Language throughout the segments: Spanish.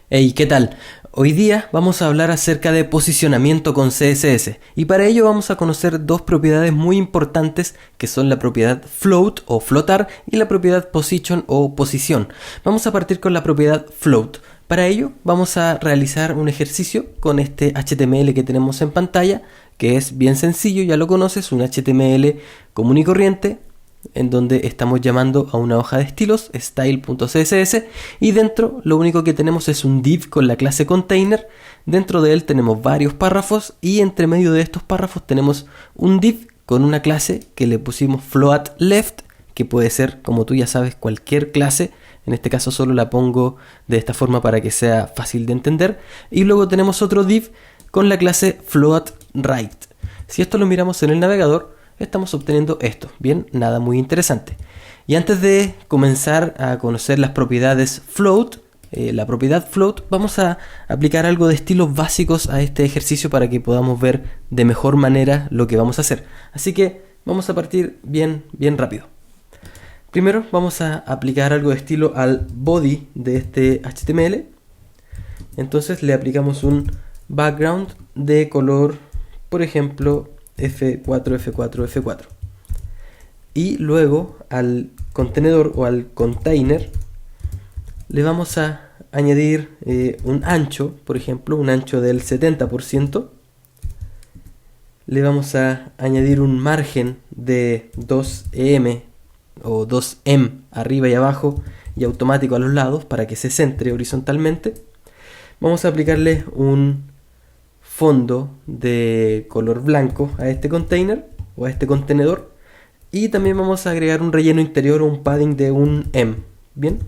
Hey, ¿qué tal? Hoy día vamos a hablar acerca de posicionamiento con CSS y para ello vamos a conocer dos propiedades muy importantes que son la propiedad float o flotar y la propiedad position o posición. Vamos a partir con la propiedad float. Para ello vamos a realizar un ejercicio con este HTML que tenemos en pantalla, que es bien sencillo, ya lo conoces, un HTML común y corriente, en donde estamos llamando a una hoja de estilos, style.css, y dentro lo único que tenemos es un div con la clase container. Dentro de él tenemos varios párrafos y entre medio de estos párrafos tenemos un div con una clase que le pusimos floatLeft, que puede ser, como tú ya sabes, cualquier clase. En este caso solo la pongo de esta forma para que sea fácil de entender. Y luego tenemos otro div con la clase floatRight. Si esto lo miramos en el navegador, estamos obteniendo esto. Bien, nada muy interesante. Y antes de comenzar a conocer las propiedades float, la propiedad float, vamos a aplicar algo de estilos básicos a este ejercicio para que podamos ver de mejor manera lo que vamos a hacer. Así que vamos a partir bien rápido. Primero vamos a aplicar algo de estilo al body de este HTML. Entonces le aplicamos un background de color, por ejemplo, F4. Y luego al contenedor o al container le vamos a añadir un ancho, por ejemplo, un ancho del 70%. Le vamos a añadir un margen de 2em o 2em arriba y abajo y automático a los lados para que se centre horizontalmente. Vamos a aplicarle un fondo de color blanco a este container o a este contenedor, y también vamos a agregar un relleno interior o un padding de un em. Bien,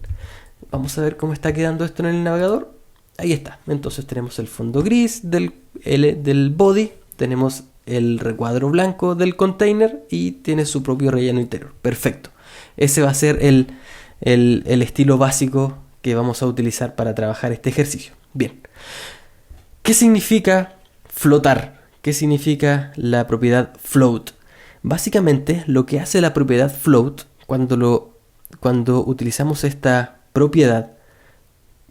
vamos a ver cómo está quedando esto en el navegador. Ahí está. Entonces tenemos el fondo gris del body, tenemos el recuadro blanco del container y tiene su propio relleno interior. Perfecto. Ese va a ser el estilo básico que vamos a utilizar para trabajar este ejercicio. Bien, ¿qué significa flotar? ¿Qué significa la propiedad float? Básicamente lo que hace la propiedad float cuando utilizamos esta propiedad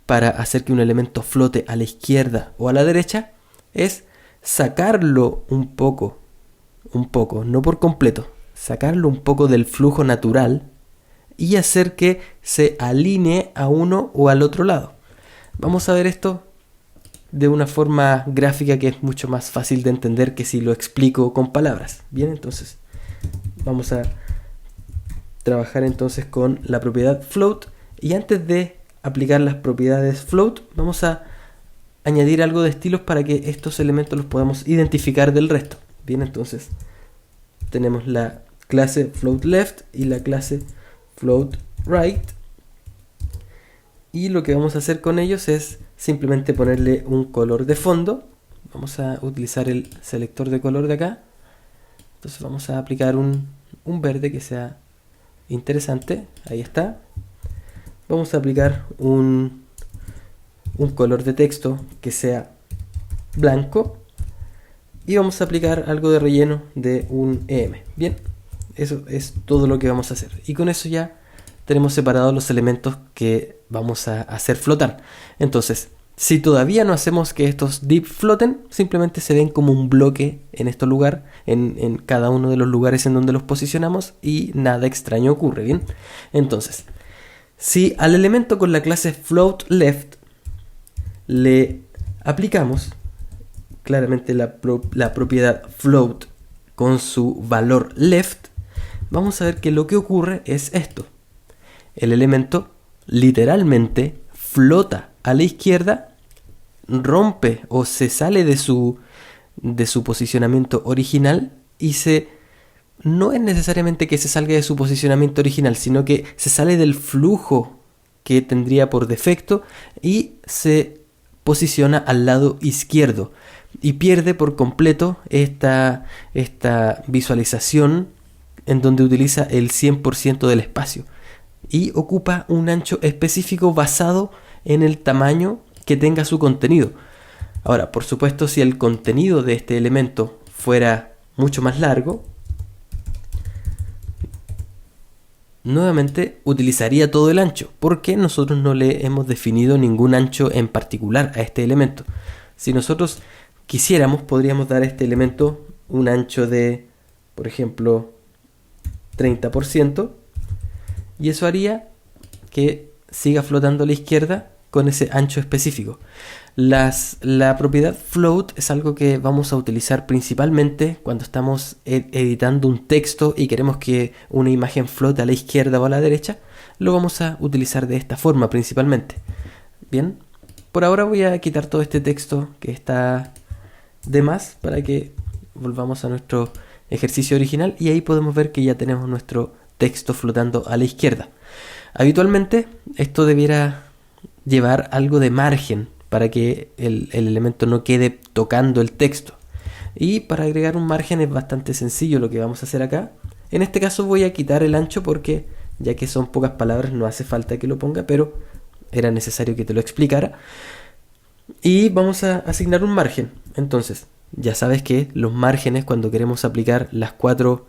para hacer que un elemento flote a la izquierda o a la derecha es sacarlo un poco, no por completo, sacarlo un poco del flujo natural y hacer que se alinee a uno o al otro lado. Vamos a ver esto de una forma gráfica que es mucho más fácil de entender que si lo explico con palabras. Bien, entonces vamos a trabajar entonces con la propiedad float, y antes de aplicar las propiedades float vamos a añadir algo de estilos para que estos elementos los podamos identificar del resto. Bien, entonces tenemos la clase floatLeft y la clase floatRight, y lo que vamos a hacer con ellos es simplemente ponerle un color de fondo. Vamos a utilizar el selector de color de acá. Entonces vamos a aplicar un verde que sea interesante. Ahí está. Vamos a aplicar un color de texto que sea blanco. Y vamos a aplicar algo de relleno de un em. Bien, eso es todo lo que vamos a hacer. Y con eso ya tenemos separados los elementos que vamos a hacer flotar. Entonces, si todavía no hacemos que estos div floten, simplemente se ven como un bloque en este lugar, en cada uno de los lugares en donde los posicionamos, y nada extraño ocurre. Bien, entonces, si al elemento con la clase floatLeft le aplicamos claramente la propiedad float con su valor left, vamos a ver que lo que ocurre es esto. El elemento literalmente flota a la izquierda, rompe o se sale de su posicionamiento original y no es necesariamente que se salga de su posicionamiento original, sino que se sale del flujo que tendría por defecto y se posiciona al lado izquierdo y pierde por completo esta visualización en donde utiliza el 100% del espacio y ocupa un ancho específico basado en el tamaño que tenga su contenido. Ahora, por supuesto, si el contenido de este elemento fuera mucho más largo, nuevamente utilizaría todo el ancho, porque nosotros no le hemos definido ningún ancho en particular a este elemento. Si nosotros quisiéramos, podríamos dar a este elemento un ancho de, por ejemplo, 30%, y eso haría que siga flotando a la izquierda con ese ancho específico. La propiedad float es algo que vamos a utilizar principalmente cuando estamos editando un texto y queremos que una imagen flote a la izquierda o a la derecha. Lo vamos a utilizar de esta forma principalmente. Bien, por ahora voy a quitar todo este texto que está de más para que volvamos a nuestro ejercicio original, y ahí podemos ver que ya tenemos nuestro texto flotando a la izquierda. Habitualmente esto debiera llevar algo de margen para que el elemento no quede tocando el texto. Y para agregar un margen es bastante sencillo lo que vamos a hacer acá. En este caso voy a quitar el ancho porque ya que son pocas palabras no hace falta que lo ponga, pero era necesario que te lo explicara. Y vamos a asignar un margen. Entonces, ya sabes que los márgenes, cuando queremos aplicar las 4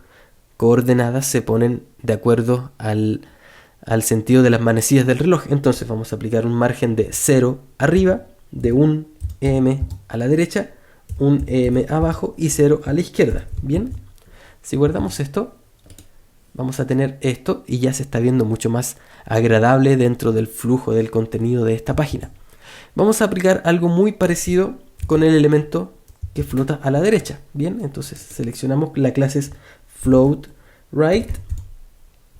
coordenadas, se ponen de acuerdo al sentido de las manecillas del reloj. Entonces vamos a aplicar un margen de 0 arriba, de 1 em a la derecha, 1 em abajo y 0 a la izquierda. Bien, si guardamos esto, vamos a tener esto y ya se está viendo mucho más agradable dentro del flujo del contenido de esta página. Vamos a aplicar algo muy parecido con el elemento que flota a la derecha. Bien, entonces seleccionamos la clase float right.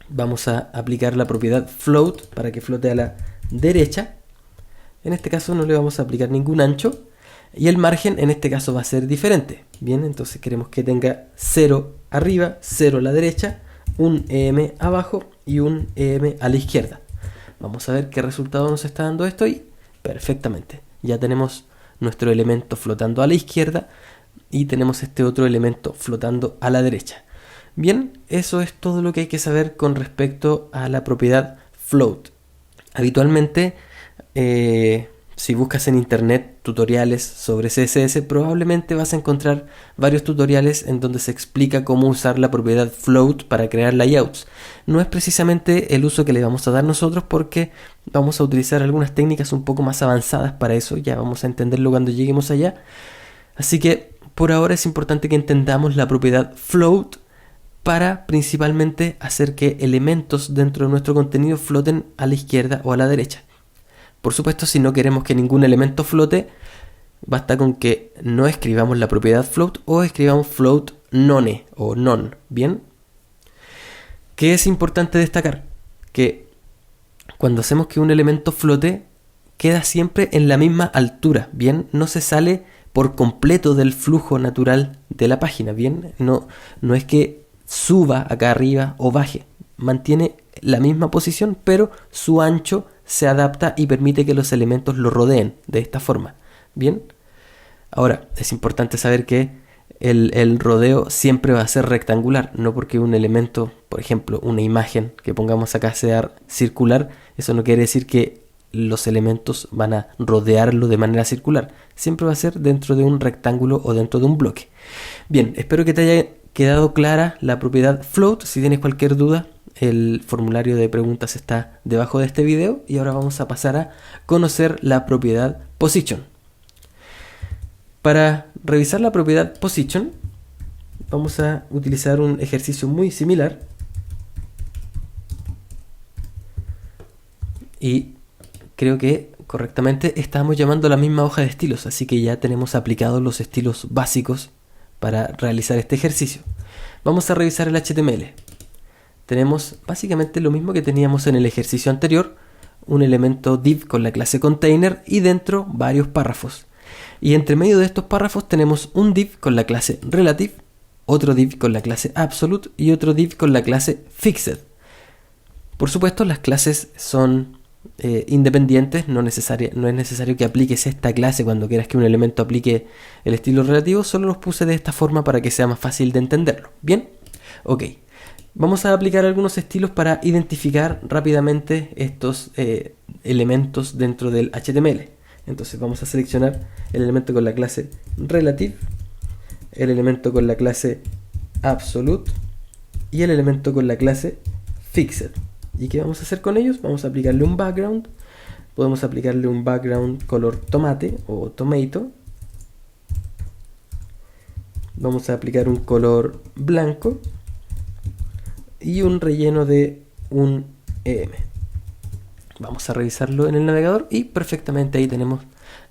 Vamos a aplicar la propiedad float para que flote a la derecha. En este caso no le vamos a aplicar ningún ancho. Y el margen en este caso va a ser diferente. Bien, entonces queremos que tenga 0 arriba, 0 a la derecha, 1 em abajo y 1 em a la izquierda. Vamos a ver qué resultado nos está dando esto y perfectamente. Ya tenemos nuestro elemento flotando a la izquierda y tenemos este otro elemento flotando a la derecha. Bien, eso es todo lo que hay que saber con respecto a la propiedad float. Habitualmente, si buscas en internet tutoriales sobre CSS, probablemente vas a encontrar varios tutoriales en donde se explica cómo usar la propiedad float para crear layouts. No es precisamente el uso que le vamos a dar nosotros, porque vamos a utilizar algunas técnicas un poco más avanzadas para eso. Ya vamos a entenderlo cuando lleguemos allá. Así que por ahora es importante que entendamos la propiedad float para principalmente hacer que elementos dentro de nuestro contenido floten a la izquierda o a la derecha. Por supuesto, si no queremos que ningún elemento flote, basta con que no escribamos la propiedad float o escribamos float none o none. Bien, ¿qué es importante destacar? Que cuando hacemos que un elemento flote, queda siempre en la misma altura. Bien, no se sale por completo del flujo natural de la página. Bien, no es que suba acá arriba o baje, mantiene la misma posición, pero su ancho se adapta y permite que los elementos lo rodeen de esta forma. Bien, ahora es importante saber que el rodeo siempre va a ser rectangular, no porque un elemento, por ejemplo una imagen que pongamos acá, sea circular, eso no quiere decir que los elementos van a rodearlo de manera circular. Siempre va a ser dentro de un rectángulo o dentro de un bloque. Bien, espero que te haya quedado clara la propiedad float. Si tienes cualquier duda, el formulario de preguntas está debajo de este video. Y ahora vamos a pasar a conocer la propiedad position. Para revisar la propiedad position, vamos a utilizar un ejercicio muy similar. Y creo que correctamente estamos llamando la misma hoja de estilos, así que ya tenemos aplicados los estilos básicos para realizar este ejercicio. Vamos a revisar el HTML. Tenemos básicamente lo mismo que teníamos en el ejercicio anterior, un elemento div con la clase container y dentro varios párrafos. Y entre medio de estos párrafos tenemos un div con la clase relative, otro div con la clase absolute y otro div con la clase fixed. Por supuesto, las clases son independientes, no es necesario que apliques esta clase cuando quieras que un elemento aplique el estilo relativo. Solo los puse de esta forma para que sea más fácil de entenderlo. Bien, ok, vamos a aplicar algunos estilos para identificar rápidamente estos elementos dentro del HTML. Entonces vamos a seleccionar el elemento con la clase relative, el elemento con la clase absolute y el elemento con la clase fixed. fixed. ¿Y qué vamos a hacer con ellos? Vamos a aplicarle un background. Podemos aplicarle un background color tomate o tomato. Vamos a aplicar un color blanco y un relleno de un EM. Vamos a revisarlo en el navegador y perfectamente ahí tenemos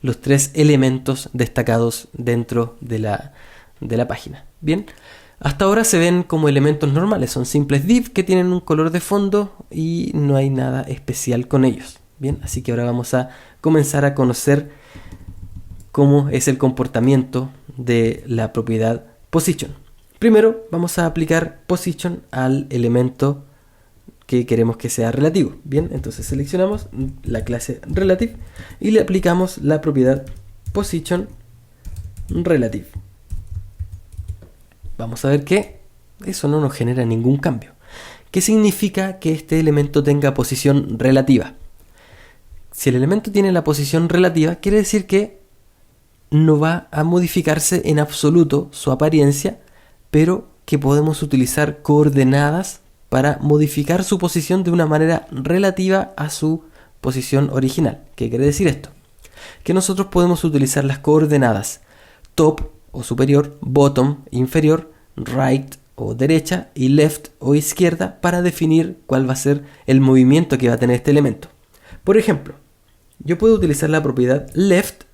los 3 elementos destacados dentro de la página. Bien, hasta ahora se ven como elementos normales, son simples div que tienen un color de fondo y no hay nada especial con ellos. Bien, así que ahora vamos a comenzar a conocer cómo es el comportamiento de la propiedad position. Primero vamos a aplicar position al elemento que queremos que sea relativo. Bien, entonces seleccionamos la clase relative y le aplicamos la propiedad position relative. Vamos a ver que eso no nos genera ningún cambio. ¿Qué significa que este elemento tenga posición relativa? Si el elemento tiene la posición relativa, quiere decir que no va a modificarse en absoluto su apariencia, pero que podemos utilizar coordenadas para modificar su posición de una manera relativa a su posición original. ¿Qué quiere decir esto? Que nosotros podemos utilizar las coordenadas top o superior, bottom, inferior, right o derecha y left o izquierda para definir cuál va a ser el movimiento que va a tener este elemento. Por ejemplo, yo puedo utilizar la propiedad left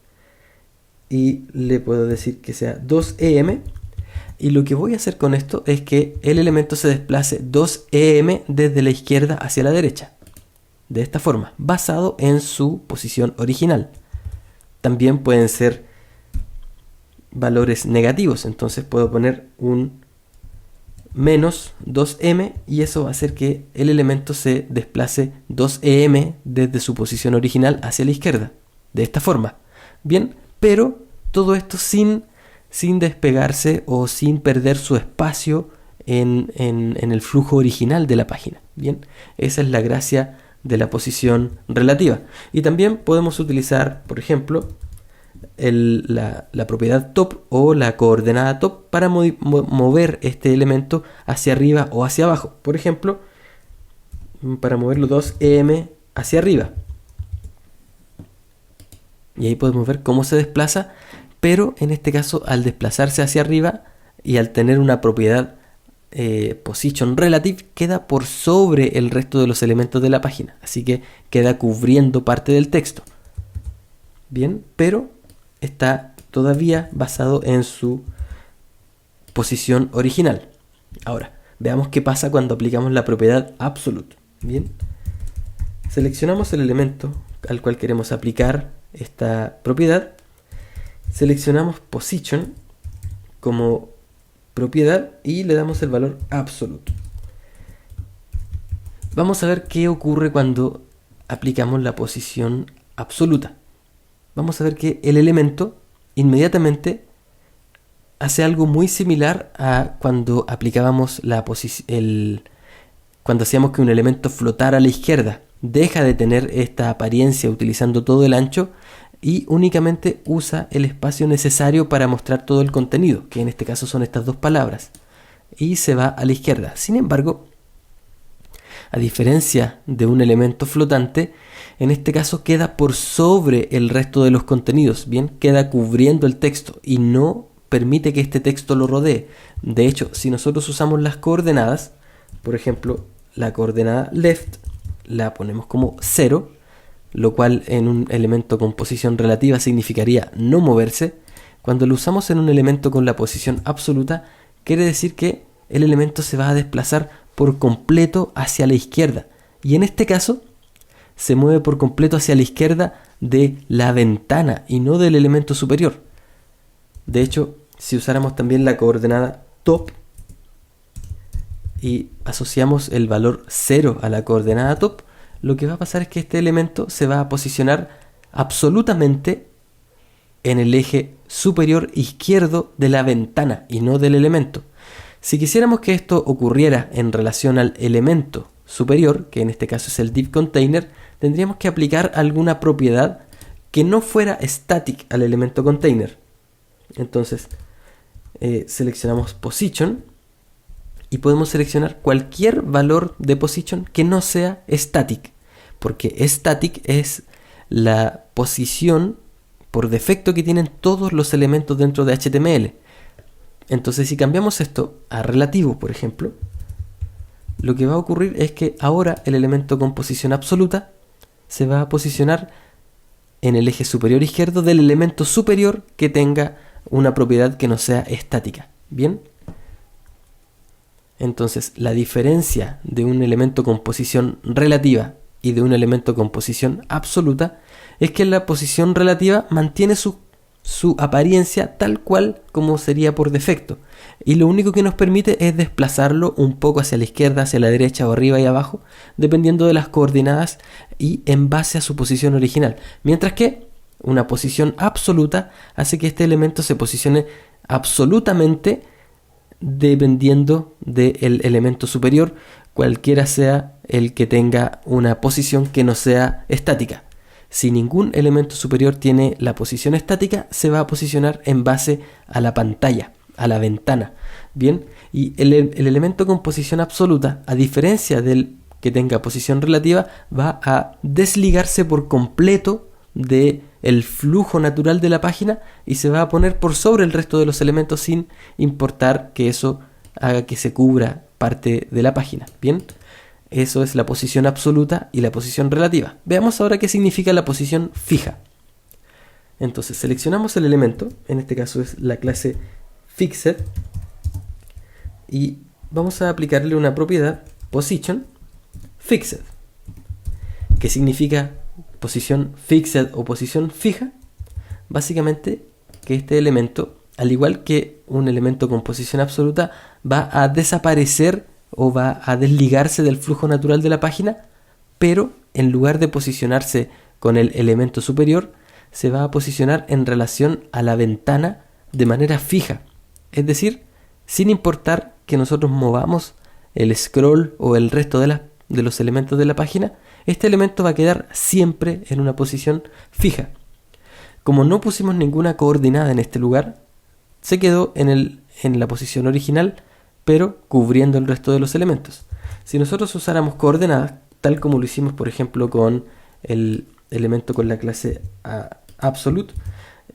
y le puedo decir que sea 2em, y lo que voy a hacer con esto es que el elemento se desplace 2em desde la izquierda hacia la derecha, de esta forma, basado en su posición original. También pueden ser valores negativos, entonces puedo poner un menos 2em y eso va a hacer que el elemento se desplace 2em desde su posición original hacia la izquierda, de esta forma. Bien, pero todo esto sin despegarse o sin perder su espacio en el flujo original de la página. Bien, esa es la gracia de la posición relativa. Y también podemos utilizar, por ejemplo, la propiedad top o la coordenada top para mover este elemento hacia arriba o hacia abajo. Por ejemplo, para moverlo 2em hacia arriba. Y ahí podemos ver cómo se desplaza, pero en este caso al desplazarse hacia arriba y al tener una propiedad position relative, queda por sobre el resto de los elementos de la página. Así que queda cubriendo parte del texto. Bien, pero está todavía basado en su posición original. Ahora, veamos qué pasa cuando aplicamos la propiedad absolute. Bien, seleccionamos el elemento al cual queremos aplicar esta propiedad. Seleccionamos position como propiedad y le damos el valor absolute. Vamos a ver qué ocurre cuando aplicamos la posición absoluta. Vamos a ver que el elemento inmediatamente hace algo muy similar a cuando aplicábamos cuando hacíamos que un elemento flotara a la izquierda. Deja de tener esta apariencia utilizando todo el ancho y únicamente usa el espacio necesario para mostrar todo el contenido, que en este caso son estas dos palabras, y se va a la izquierda. Sin embargo, a diferencia de un elemento flotante, en este caso queda por sobre el resto de los contenidos, bien, queda cubriendo el texto y no permite que este texto lo rodee. De hecho, si nosotros usamos las coordenadas, por ejemplo, la coordenada left la ponemos como 0, lo cual en un elemento con posición relativa significaría no moverse. Cuando lo usamos en un elemento con la posición absoluta, quiere decir que el elemento se va a desplazar por completo hacia la izquierda. Y en este caso, se mueve por completo hacia la izquierda de la ventana y no del elemento superior. De hecho, si usáramos también la coordenada top y asociamos el valor 0 a la coordenada top, lo que va a pasar es que este elemento se va a posicionar absolutamente en el eje superior izquierdo de la ventana y no del elemento. Si quisiéramos que esto ocurriera en relación al elemento superior, que en este caso es el div container, tendríamos que aplicar alguna propiedad que no fuera static al elemento container. Entonces, seleccionamos position y podemos seleccionar cualquier valor de position que no sea static, porque static es la posición por defecto que tienen todos los elementos dentro de HTML. Entonces, si cambiamos esto a relativo, por ejemplo, lo que va a ocurrir es que ahora el elemento con posición absoluta se va a posicionar en el eje superior izquierdo del elemento superior que tenga una propiedad que no sea estática. ¿Bien? Entonces, la diferencia de un elemento con posición relativa y de un elemento con posición absoluta es que la posición relativa mantiene su apariencia tal cual como sería por defecto, y lo único que nos permite es desplazarlo un poco hacia la izquierda, hacia la derecha o arriba y abajo, dependiendo de las coordenadas y en base a su posición original, mientras que una posición absoluta hace que este elemento se posicione absolutamente dependiendo del elemento superior, cualquiera sea el que tenga una posición que no sea estática. Si ningún elemento superior tiene la posición estática, se va a posicionar en base a la pantalla, a la ventana. Bien, y el elemento con posición absoluta, a diferencia del que tenga posición relativa, va a desligarse por completo del flujo natural de la página y se va a poner por sobre el resto de los elementos sin importar que eso haga que se cubra parte de la página. Bien. Eso es la posición absoluta y la posición relativa. Veamos ahora qué significa la posición fija. Entonces seleccionamos el elemento, en este caso es la clase Fixed, y vamos a aplicarle una propiedad position fixed. ¿Qué significa posición fixed o posición fija? Básicamente que este elemento, al igual que un elemento con posición absoluta, va a desaparecer o va a desligarse del flujo natural de la página, pero en lugar de posicionarse con el elemento superior, se va a posicionar en relación a la ventana de manera fija. Es decir, sin importar que nosotros movamos el scroll o el resto de los elementos de la página, este elemento va a quedar siempre en una posición fija. Como no pusimos ninguna coordenada en este lugar, se quedó en la posición original, pero cubriendo el resto de los elementos. Si nosotros usáramos coordenadas, tal como lo hicimos por ejemplo con el elemento con la clase absolute,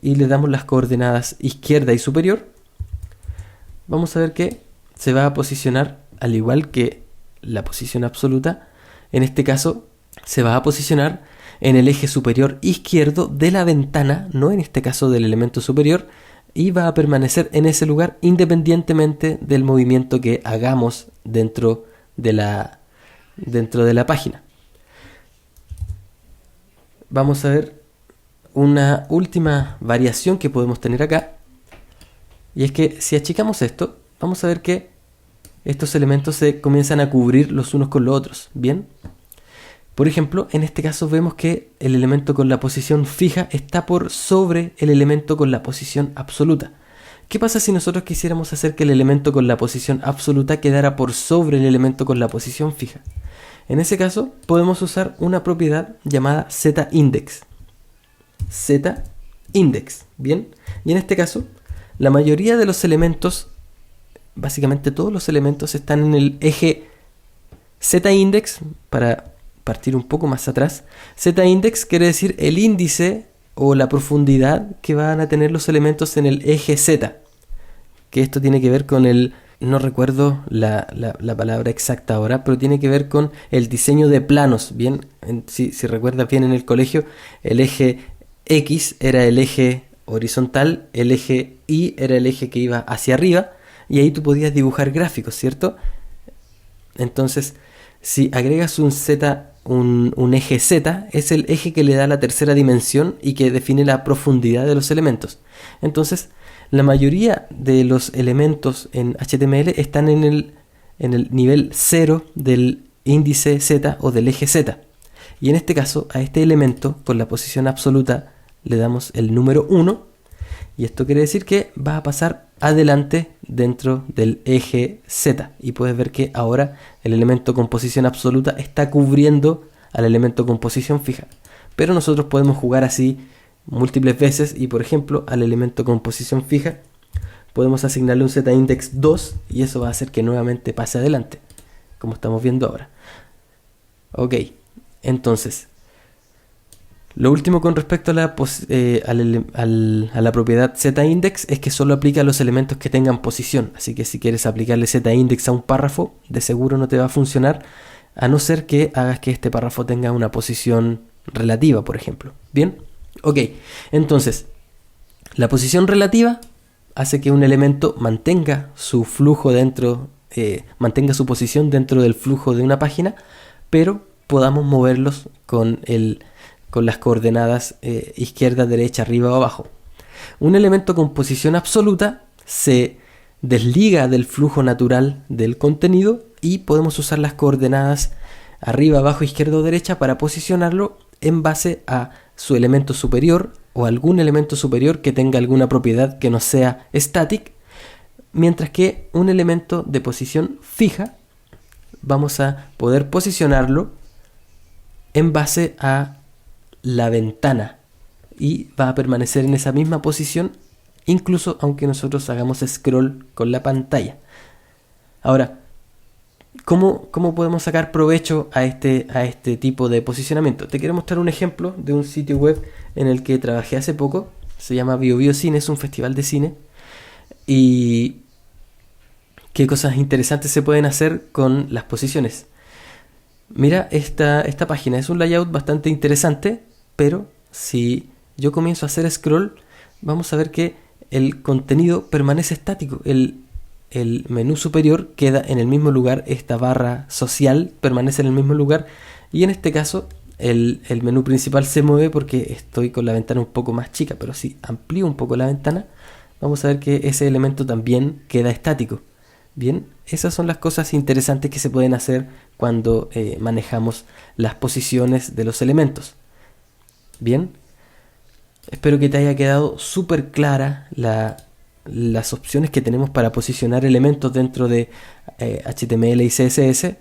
y le damos las coordenadas izquierda y superior, vamos a ver que se va a posicionar al igual que la posición absoluta. En este caso se va a posicionar en el eje superior izquierdo de la ventana, no en este caso del elemento superior, y va a permanecer en ese lugar independientemente del movimiento que hagamos dentro de la página. Vamos a ver una última variación que podemos tener acá, y es que si achicamos esto, vamos a ver que estos elementos se comienzan a cubrir los unos con los otros. Bien, por ejemplo, en este caso vemos que el elemento con la posición fija está por sobre el elemento con la posición absoluta. ¿Qué pasa si nosotros quisiéramos hacer que el elemento con la posición absoluta quedara por sobre el elemento con la posición fija? En ese caso podemos usar una propiedad llamada zIndex. zIndex, bien, y en este caso la mayoría de los elementos, básicamente todos los elementos, están en el eje zIndex. Para partir un poco más atrás, zIndex quiere decir el índice o la profundidad que van a tener los elementos en el eje Z, que esto tiene que ver con no recuerdo la palabra exacta ahora, pero tiene que ver con el diseño de planos. Bien, si recuerdas bien, en el colegio el eje X era el eje horizontal, el eje Y era el eje que iba hacia arriba, y ahí tú podías dibujar gráficos, ¿cierto? Entonces, si agregas un eje Z, es el eje que le da la tercera dimensión y que define la profundidad de los elementos. Entonces, la mayoría de los elementos en HTML están en el nivel 0 del índice Z o del eje Z. Y en este caso, a este elemento con la posición absoluta le damos el número 1, y esto quiere decir que va a pasar adelante dentro del eje Z, y puedes ver que ahora el elemento con posición absoluta está cubriendo al elemento con posición fija. Pero nosotros podemos jugar así múltiples veces, y por ejemplo al elemento con posición fija podemos asignarle un zIndex 2 y eso va a hacer que nuevamente pase adelante, como estamos viendo ahora. Ok, entonces, lo último con respecto a la propiedad zIndex es que solo aplica a los elementos que tengan posición. Así que si quieres aplicarle zIndex a un párrafo, de seguro no te va a funcionar, a no ser que hagas que este párrafo tenga una posición relativa, por ejemplo. ¿Bien? Ok, entonces, la posición relativa hace que un elemento mantenga su flujo mantenga su posición dentro del flujo de una página, pero podamos moverlos con las coordenadas izquierda, derecha, arriba o abajo. Un elemento con posición absoluta se desliga del flujo natural del contenido y podemos usar las coordenadas arriba, abajo, izquierda o derecha para posicionarlo en base a su elemento superior o algún elemento superior que tenga alguna propiedad que no sea static, mientras que un elemento de posición fija vamos a poder posicionarlo en base a la ventana y va a permanecer en esa misma posición incluso aunque nosotros hagamos scroll con la pantalla. Ahora, ¿cómo podemos sacar provecho a este tipo de posicionamiento? Te quiero mostrar un ejemplo de un sitio web en el que trabajé hace poco. Se llama BioBioCine, es un festival de cine. Y qué cosas interesantes se pueden hacer con las posiciones. Mira, esta página es un layout bastante interesante, pero si yo comienzo a hacer scroll, vamos a ver que el contenido permanece estático. El menú superior queda en el mismo lugar, esta barra social permanece en el mismo lugar y en este caso el menú principal se mueve porque estoy con la ventana un poco más chica, pero si amplío un poco la ventana vamos a ver que ese elemento también queda estático. Bien, esas son las cosas interesantes que se pueden hacer cuando manejamos las posiciones de los elementos. Bien, espero que te haya quedado súper clara las opciones que tenemos para posicionar elementos dentro de HTML y CSS,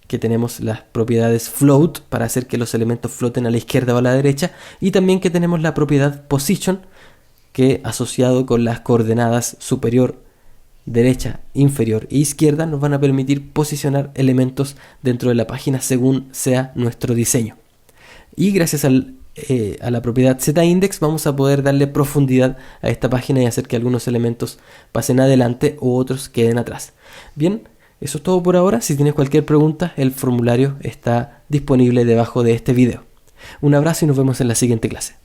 que tenemos las propiedades float para hacer que los elementos floten a la izquierda o a la derecha, y también que tenemos la propiedad position, que asociado con las coordenadas superior, derecha, inferior e izquierda nos van a permitir posicionar elementos dentro de la página según sea nuestro diseño. Y gracias a la propiedad zIndex vamos a poder darle profundidad a esta página y hacer que algunos elementos pasen adelante u otros queden atrás. Bien, eso es todo por ahora. Si tienes cualquier pregunta, el formulario está disponible debajo de este video. Un abrazo y nos vemos en la siguiente clase.